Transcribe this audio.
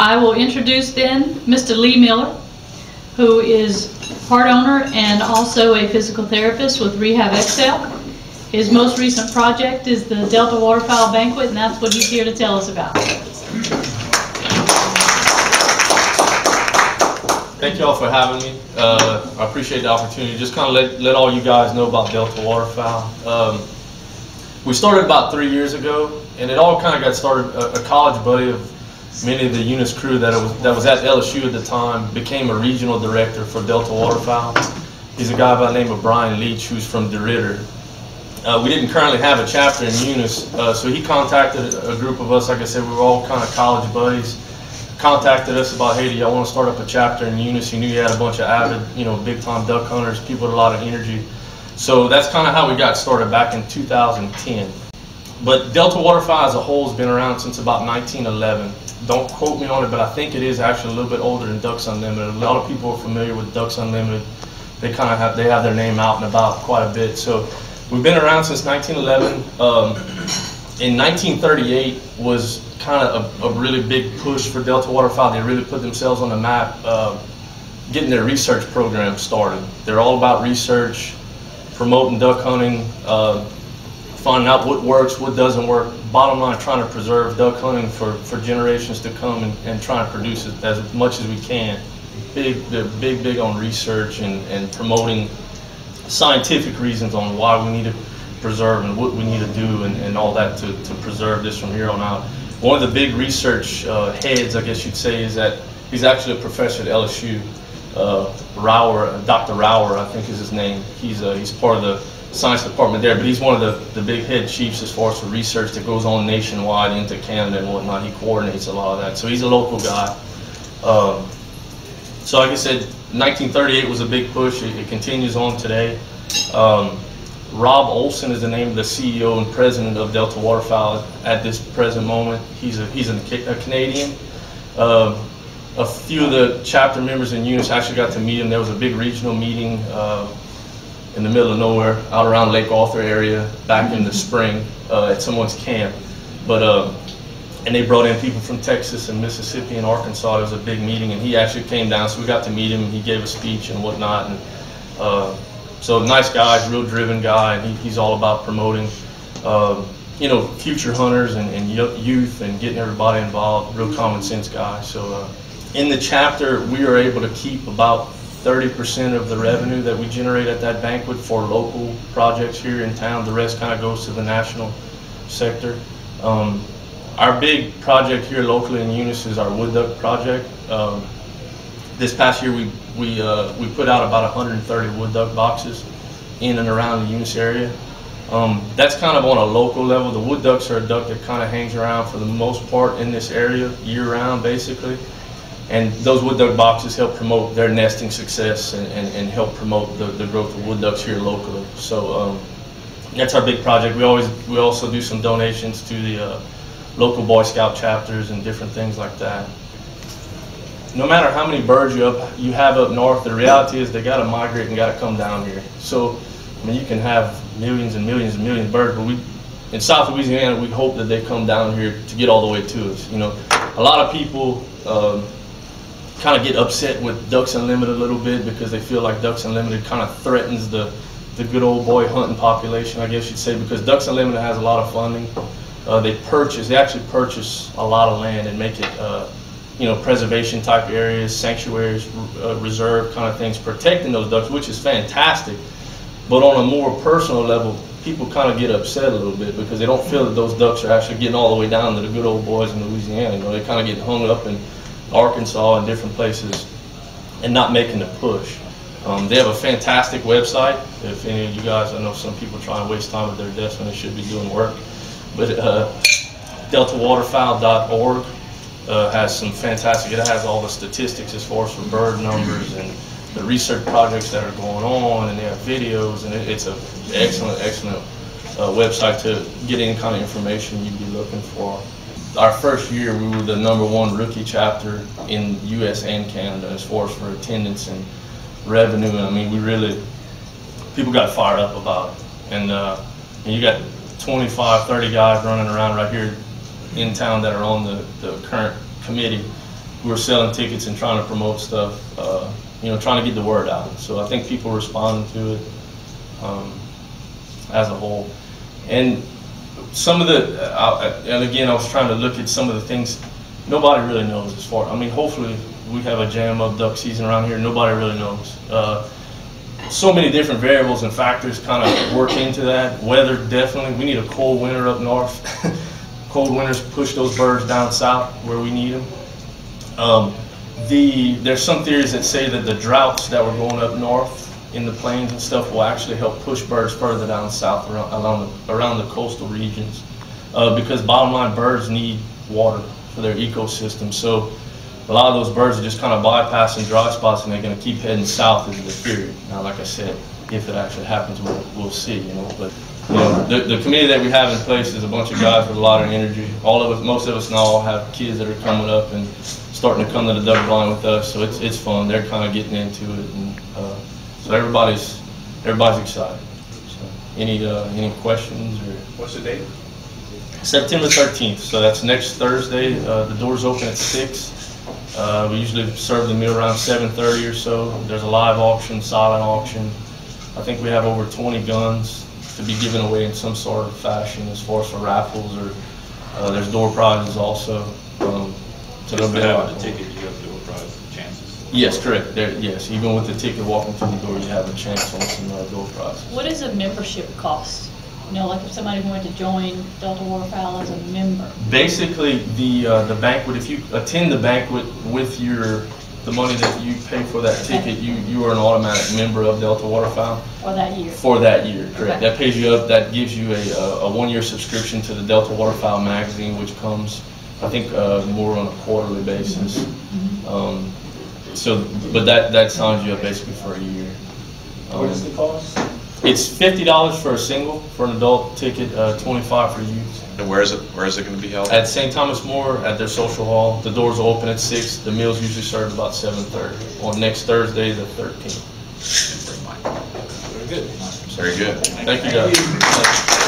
I will introduce then Mr. Lee Miller, who is part owner and also a physical therapist with Rehab Excel. His most recent project is the Delta Waterfowl banquet, and that's what he's here to tell us about. Thank you all for having me. I appreciate the opportunity. Just kind of let all you guys know about Delta Waterfowl. We started about 3 years ago, and it all kind of got started. A college buddy of many of the Eunice crew that was at LSU at the time became a regional director for Delta Waterfowl. He's a guy by the name of Brian Leach, who's from DeRidder. We didn't currently have a chapter in Eunice, so he contacted a group of us. Like I said, we were all kind of college buddies. Contacted us about, hey, do y'all want to start up a chapter in Eunice? He knew he had a bunch of avid, big-time duck hunters, people with a lot of energy. So that's kind of how we got started back in 2010. But Delta Waterfowl as a whole has been around since about 1911. Don't quote me on it, but I think it is actually a little bit older than Ducks Unlimited. A lot of people are familiar with Ducks Unlimited. They kind of have their name out and about quite a bit. So we've been around since 1911. In 1938 was kind of a really big push for Delta Waterfowl. They really put themselves on the map, getting their research program started. They're all about research, promoting duck hunting, finding out what works, what doesn't work. Bottom line, trying to preserve duck hunting for generations to come and trying to produce it as much as we can. They're big on research and promoting scientific reasons on why we need to preserve and what we need to do and all that to preserve this from here on out. One of the big research heads, I guess you'd say, is that he's actually a professor at LSU. Dr. Rower, I think is his name. He's part of the science department there, but he's one of the big head chiefs as far as the research that goes on nationwide into Canada and whatnot. He coordinates a lot of that, so he's a local guy. So like I said, 1938 was a big push. It continues on today. Rob Olson is the name of the CEO and president of Delta Waterfowl at this present moment. He's a Canadian. A few of the chapter members in Eunice actually got to meet him. There was a big regional meeting in the middle of nowhere, out around Lake Arthur area, back in the spring at someone's camp. And they brought in people from Texas and Mississippi and Arkansas. It was a big meeting, and he actually came down, so we got to meet him. He gave a speech and whatnot. And so nice guy, real driven guy, and he's all about promoting, future hunters and youth and getting everybody involved. Real common sense guy. So in the chapter, we are able to keep about 30% of the revenue that we generate at that banquet for local projects here in town. The rest kind of goes to the national sector. Our big project here locally in Eunice is our wood duck project. This past year we put out about 130 wood duck boxes in and around the Eunice area. That's kind of on a local level. The wood ducks are a duck that kind of hangs around for the most part in this area year-round, basically. And those wood duck boxes help promote their nesting success and help promote the growth of wood ducks here locally. So that's our big project. We also do some donations to the local Boy Scout chapters and different things like that. No matter how many birds you have up north, the reality is they got to migrate and got to come down here. So, I mean, you can have millions and millions and millions of birds, but in South Louisiana, we hope that they come down here to get all the way to us. A lot of people kind of get upset with Ducks Unlimited a little bit because they feel like Ducks Unlimited kind of threatens the good old boy hunting population, I guess you'd say, because Ducks Unlimited has a lot of funding. They actually purchase a lot of land and make it preservation type areas, sanctuaries, reserve kind of things, protecting those ducks, which is fantastic. But on a more personal level, people kind of get upset a little bit because they don't feel that those ducks are actually getting all the way down to the good old boys in Louisiana. They kind of get hung up in Arkansas and different places and not making the push. They have a fantastic website. If any of you guys, I know some people try and waste time at their desk when they should be doing work, but deltawaterfowl.org has some fantastic, it has all the statistics as far as for bird numbers and the research projects that are going on, and they have videos, and it's an excellent website to get any kind of information you'd be looking for. Our first year, we were the #1 rookie chapter in U.S. and Canada as far as for attendance and revenue. I mean, people got fired up about it. And you got 25, 30 guys running around right here in town that are on the current committee. we're selling tickets and trying to promote stuff, you know, trying to get the word out. So I think people responding to it as a whole. And some of the, and again, I was trying to look at some of the things nobody really knows as far. I mean, hopefully we have a jam up duck season around here. Nobody really knows. So many different variables and factors kind of work into that. Weather, definitely. We need a cold winter up north. Cold winters push those birds down south where we need them. There's some theories that say that the droughts that were going up north in the plains and stuff will actually help push birds further down south around the coastal regions, because bottom line, birds need water for their ecosystem. So a lot of those birds are just kind of bypassing dry spots, and they're going to keep heading south is the theory. Now, like I said, if it actually happens, we'll see, you know. But you know, the committee that we have in place is a bunch of guys with a lot of energy. All of us, most of us now, all have kids that are coming up and starting to come to the duck blind with us. So it's fun. They're kind of getting into it, and so everybody's excited. So any questions or? What's the date? September 13th. So that's next Thursday. The doors open at 6. We usually serve the meal around 7:30 or so. There's a live auction, silent auction. I think we have over 20 guns to be given away in some sort of fashion, as far as for raffles, or there's door prizes also. So Just to have the ticket, you have door prize chances. Yes, correct. Yes, even with the ticket walking through the door, you have a chance on some door prizes. What is a membership cost? You know, like if somebody wanted to join Delta Waterfowl as a member. Basically, the banquet, if you attend the banquet with the money that you pay for that ticket, you are an automatic member of Delta Waterfowl. For that year. For that year, correct. Okay. That pays you up. That gives you a 1-year subscription to the Delta Waterfowl magazine, which comes, I think, more on a quarterly basis. But that signs you up basically for a year. What is the cost? It's $50 for a single, for an adult ticket, $25 for youth. And where is it going to be held? At St. Thomas More, at their social hall. The doors are open at 6. The meals usually served about 7:30 on next Thursday, the 13th. Very good. Very good. Thank you, guys.